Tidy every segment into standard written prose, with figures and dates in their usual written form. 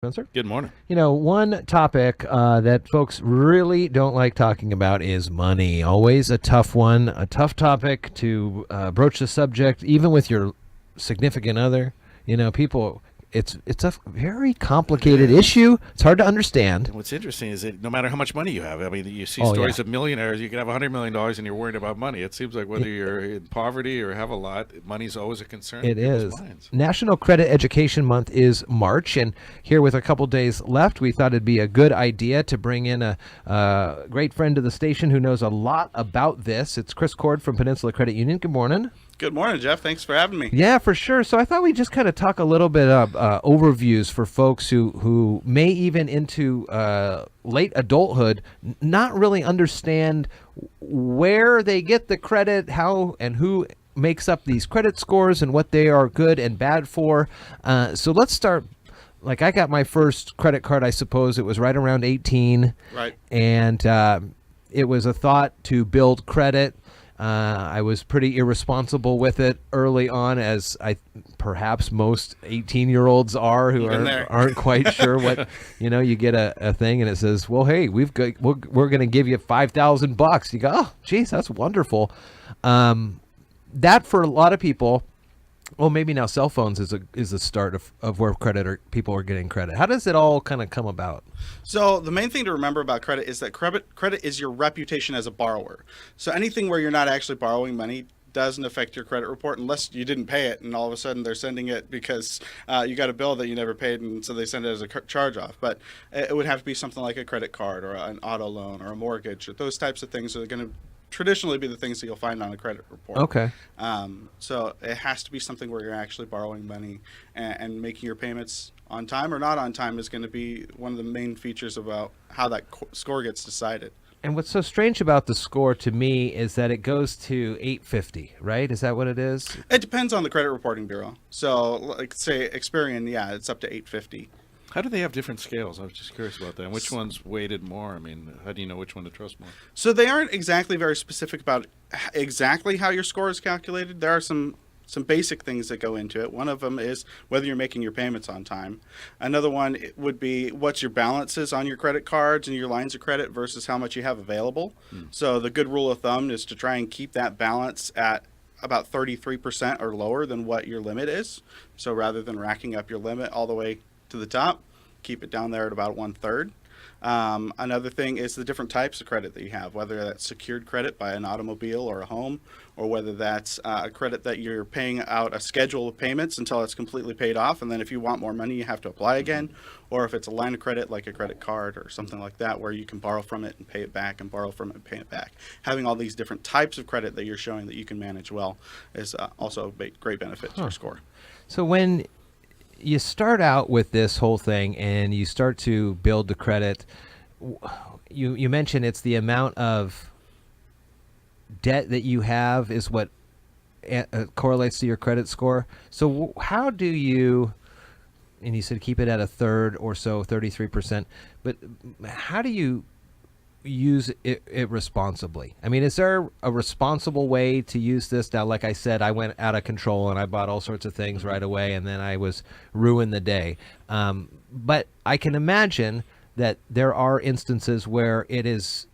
Spencer? Good morning. One topic that folks really don't like talking about is money. Always a tough one, a tough topic to broach the subject, even with your significant other. People, it's a very complicated issue. It's hard to understand. And what's interesting is that no matter how much money you have, I mean, you see Oh, stories yeah. of millionaires. You can have $100 million and you're worried about money. It seems like whether you're in poverty or have a lot, money's always a concern It in people's is. minds. National Credit Education Month is March, and here with a couple days left, we thought it'd be a good idea to bring in a great friend of the station who knows a lot about this. It's Kris from Peninsula Credit Union. Good morning. Good morning, Jeff. Thanks for having me. Yeah, for sure. So I thought we'd just kind of talk a little bit of overviews for folks who may even into late adulthood not really understand where they get the credit, how and who makes up these credit scores and what they are good and bad for. So let's start. Like, I got my first credit card, I suppose it was right around 18. Right. And it was a thought to build credit. I was pretty irresponsible with it early on, as perhaps most 18-year-olds are, who aren't quite sure what, you get a thing and it says, well, hey, we're going to give you $5,000. You go, oh, geez, that's wonderful. That for a lot of people, well, maybe now cell phones is the start of where people are getting credit. How does it all kind of come about? So the main thing to remember about credit is that credit is your reputation as a borrower. So anything where you're not actually borrowing money doesn't affect your credit report unless you didn't pay it and all of a sudden they're sending it because you got a bill that you never paid, and so they send it as a charge off. But it would have to be something like a credit card or an auto loan or a mortgage, or those types of things are going to traditionally be the things that you'll find on a credit report. Okay. So it has to be something where you're actually borrowing money, and making your payments on time or not on time is going to be one of the main features about how that score gets decided. And what's so strange about the score to me is that it goes to 850, right? Is that what it is? It depends on the credit reporting bureau. So like say Experian, yeah, it's up to 850. How do they have different scales? I was just curious about that. And which one's weighted more? I mean, how do you know which one to trust more? So they aren't exactly very specific about exactly how your score is calculated. There are some basic things that go into it. One of them is whether you're making your payments on time. Another one would be what's your balances on your credit cards and your lines of credit versus how much you have available. So the good rule of thumb is to try and keep that balance at about 33% or lower than what your limit is. So rather than racking up your limit all the way to the top, keep it down there at about 1/3. Another thing is the different types of credit that you have, whether that's secured credit by an automobile or a home, or whether that's a credit that you're paying out a schedule of payments until it's completely paid off, and then if you want more money you have to apply again, or if it's a line of credit like a credit card or something like that where you can borrow from it and pay it back and borrow from it and pay it back. Having all these different types of credit that you're showing that you can manage well is also a great benefit to your score. So when you start out with this whole thing and you start to build the credit, you mentioned it's the amount of debt that you have is what correlates to your credit score. So how do you, and you said keep it at 1/3 or so, 33%, but how do you use it responsibly? I mean, is there a responsible way to use this? Now, like I said, I went out of control and I bought all sorts of things right away, and then I was ruined the day. But I can imagine that there are instances where it is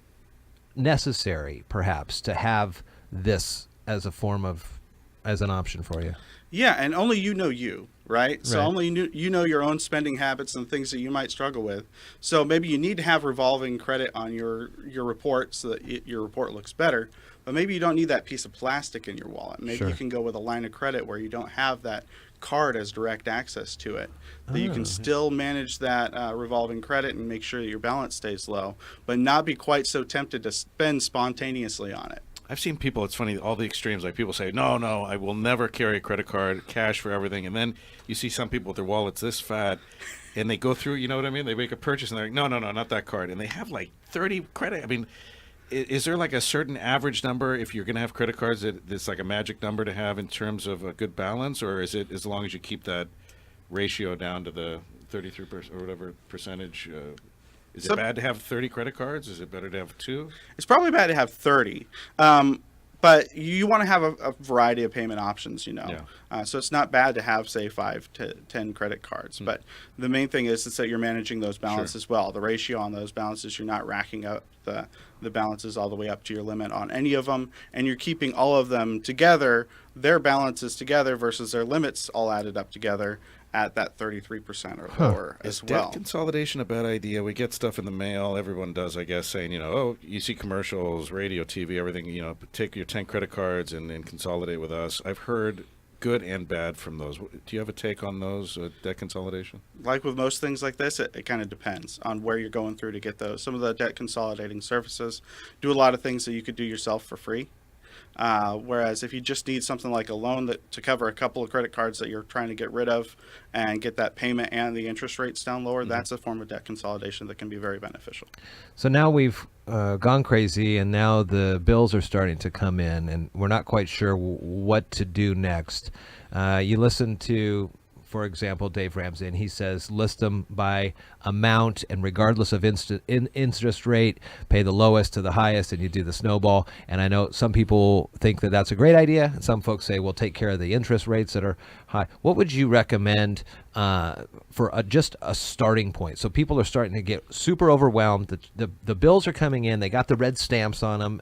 necessary, perhaps, to have this as an option for you. Yeah, and only you, right? So Right. only you know your own spending habits and things that you might struggle with. So maybe you need to have revolving credit on your report so that your report looks better. But maybe you don't need that piece of plastic in your wallet. Maybe Sure. you can go with a line of credit where you don't have that card as direct access to it. That you can still manage that revolving credit and make sure that your balance stays low, but not be quite so tempted to spend spontaneously on it. I've seen people, it's funny, all the extremes. Like people say, no, I will never carry a credit card, cash for everything. And then you see some people with their wallets this fat and they go through, you know what I mean? They make a purchase and they're like, no, not that card. And they have like 30 credit. I mean, is there like a certain average number if you're going to have credit cards that it's like a magic number to have in terms of a good balance? Or is it as long as you keep that ratio down to the 33% or whatever percentage? Is it bad to have 30 credit cards? Is it better to have 2? It's probably bad to have 30. But you want to have a variety of payment options, you know. Yeah. So it's not bad to have, say, 5 to 10 credit cards. But the main thing is that you're managing those balances well. The ratio on those balances, you're not racking up the balances all the way up to your limit on any of them. And you're keeping all of them together, their balances together versus their limits all added up together at that 33% or lower as well. Debt consolidation a bad idea? We get stuff in the mail. Everyone does, I guess, saying, oh, you see commercials, radio, TV, everything, take your 10 credit cards and consolidate with us. I've heard good and bad from those. Do you have a take on those, debt consolidation? Like with most things like this, it kind of depends on where you're going through to get those. Some of the debt consolidating services do a lot of things that you could do yourself for free. Whereas if you just need something like a loan to cover a couple of credit cards that you're trying to get rid of and get that payment and the interest rates down lower, that's a form of debt consolidation that can be very beneficial. So now we've gone crazy, and now the bills are starting to come in, and we're not quite sure what to do next. You listen to, for example, Dave Ramsey, and he says list them by amount, and regardless of interest rate, pay the lowest to the highest, and you do the snowball. And I know some people think that that's a great idea. Some folks say, well, take care of the interest rates that are high. What would you recommend for just a starting point? So people are starting to get super overwhelmed. The bills are coming in. They got the red stamps on them.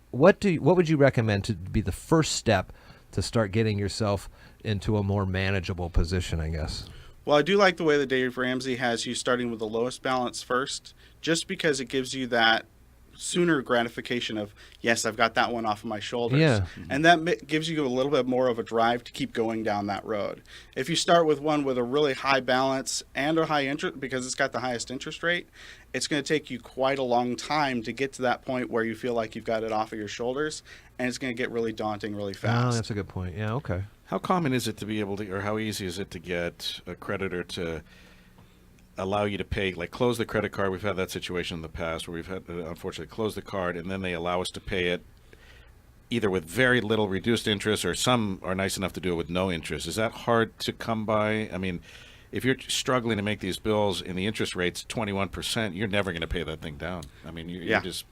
What would you recommend to be the first step to start getting yourself into a more manageable position, I guess? Well, I do like the way that Dave Ramsey has you starting with the lowest balance first, just because it gives you that sooner gratification of, yes, I've got that one off of my shoulders. Yeah. And that gives you a little bit more of a drive to keep going down that road. If you start with one with a really high balance and a high interest, because it's got the highest interest rate, it's going to take you quite a long time to get to that point where you feel like you've got it off of your shoulders, and it's going to get really daunting really fast. Oh, that's a good point. Yeah, okay. How common is it to be able to, or how easy is it to get a creditor to allow you to pay, like close the credit card? We've had that situation in the past where we've had, unfortunately, close the card, and then they allow us to pay it either with very little reduced interest, or some are nice enough to do it with no interest. Is that hard to come by? I mean, if you're struggling to make these bills and the interest rate's 21%, you're never going to pay that thing down. I mean, you're just...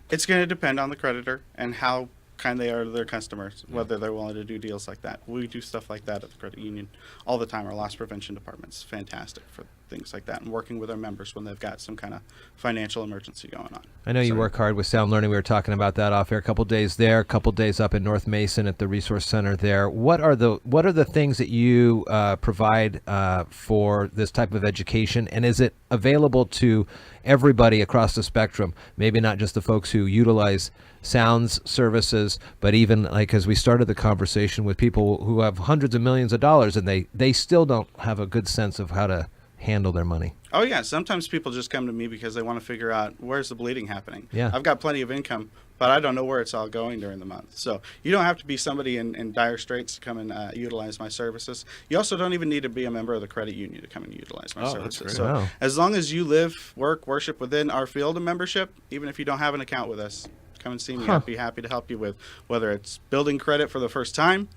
It's going to depend on the creditor and how kind they are to their customers, whether they're willing to do deals like that. We do stuff like that at the credit union all the time. Our loss prevention department's fantastic for things like that, and working with our members when they've got some kind of financial emergency going on. I know you work hard with Sound Learning. We were talking about that off air. A couple days there, a couple days up in North Mason at the Resource Center there. What are the things that you provide for this type of education, and is it available to everybody across the spectrum? Maybe not just the folks who utilize Sounds services, but even like as we started the conversation with people who have hundreds of millions of dollars and they still don't have a good sense of how to handle their money. Oh yeah, sometimes people just come to me because they want to figure out where's the bleeding happening. Yeah. I've got plenty of income, but I don't know where it's all going during the month. So you don't have to be somebody in dire straits to come and utilize my services. You also don't even need to be a member of the credit union to come and utilize my services. That's great. So Wow. as long as you live, work, worship within our field of membership, even if you don't have an account with us, come and see me. I'd be happy to help you with whether it's building credit for the first time,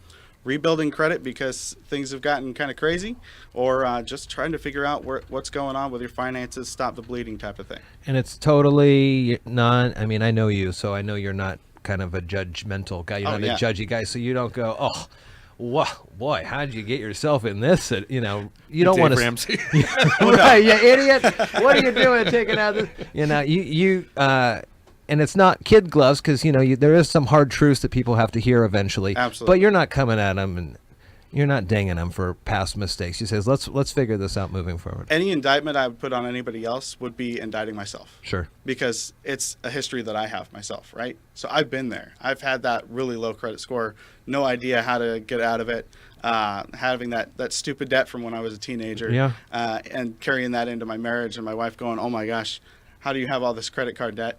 rebuilding credit because things have gotten kind of crazy, or just trying to figure out what's going on with your finances, stop the bleeding type of thing. And it's totally I mean, I know you, so I know you're not kind of a judgmental guy. You're not a judgy guy, so you don't go, oh, wow, boy, how did you get yourself in this? You don't want to... Ramsey. Right, you idiot. What are you doing taking out this? You and it's not kid gloves, because there is some hard truths that people have to hear eventually. Absolutely. But you're not coming at them and you're not dinging them for past mistakes. You says let's figure this out moving forward. Any indictment I would put on anybody else would be indicting myself. Sure. Because it's a history that I have myself, right? So I've been there. I've had that really low credit score, no idea how to get out of it, having that stupid debt from when I was a teenager, and carrying that into my marriage, and my wife going, oh my gosh, how do you have all this credit card debt?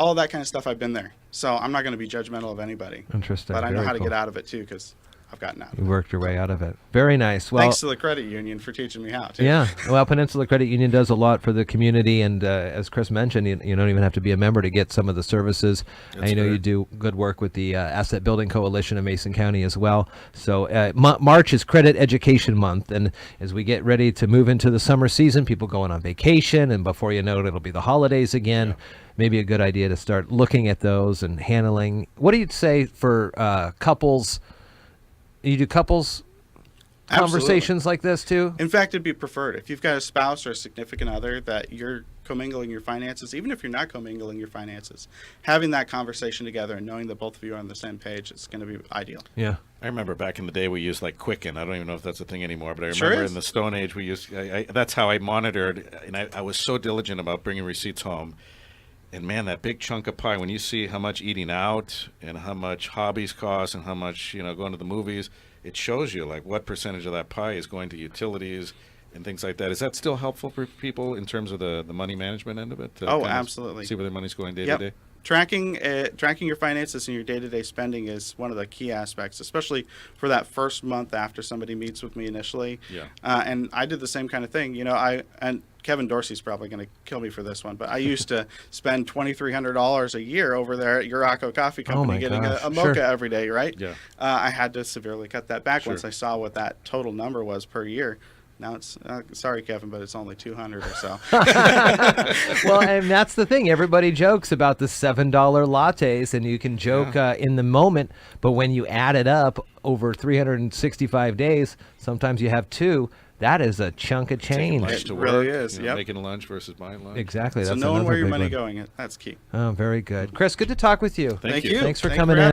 All that kind of stuff, I've been there. So I'm not going to be judgmental of anybody. Interesting. But I know Very how to cool. get out of it too, because I've gotten out of You it. worked your way out of it. Very nice. Well, Thanks to the credit union for teaching me how to. yeah. Well, Peninsula Credit Union does a lot for the community, and as Kris mentioned, you don't even have to be a member to get some of the services. That's I know fair. you do good work with the Asset Building Coalition of Mason County as well. So March is Credit Education Month, and as we get ready to move into the summer season, people going on vacation, and before you know it, it'll be the holidays again. Maybe a good idea to start looking at those and handling. What do you say for couples? You do couples conversations like this too? In fact, it'd be preferred. If you've got a spouse or a significant other that you're commingling your finances, even if you're not commingling your finances, having that conversation together and knowing that both of you are on the same page is going to be ideal. Yeah. I remember back in the day we used like Quicken. I don't even know if that's a thing anymore, but I Sure remember is. in the Stone Age we used. That's how I monitored, and I was so diligent about bringing receipts home. And man, that big chunk of pie, when you see how much eating out and how much hobbies cost and how much, going to the movies, it shows you like what percentage of that pie is going to utilities and things like that. Is that still helpful for people in terms of the money management end of it? Oh, kind of absolutely. See where their money's going day Yep. to day? Tracking your finances and your day-to-day spending is one of the key aspects, especially for that first month after somebody meets with me initially. Yeah. And I did the same kind of thing. And Kevin Dorsey's probably going to kill me for this one, but I used to spend $2,300 a year over there at Uraco Coffee Company my getting gosh. a mocha Sure. every day, right? Yeah. I had to severely cut that back Sure. once I saw what that total number was per year. Now it's sorry, Kevin, but it's only 200 or so. Well, and that's the thing. Everybody jokes about the $7 lattes, and you can joke in the moment, but when you add it up over 365 days, sometimes you have two. That is a chunk of Taking change. lunch It to really work, is, yep. making lunch versus buying lunch. Exactly. So That's knowing another where your big money one. going, that's key. Oh, very good. Kris, good to talk with you. Thank you. you. Thanks for Thank you coming for in.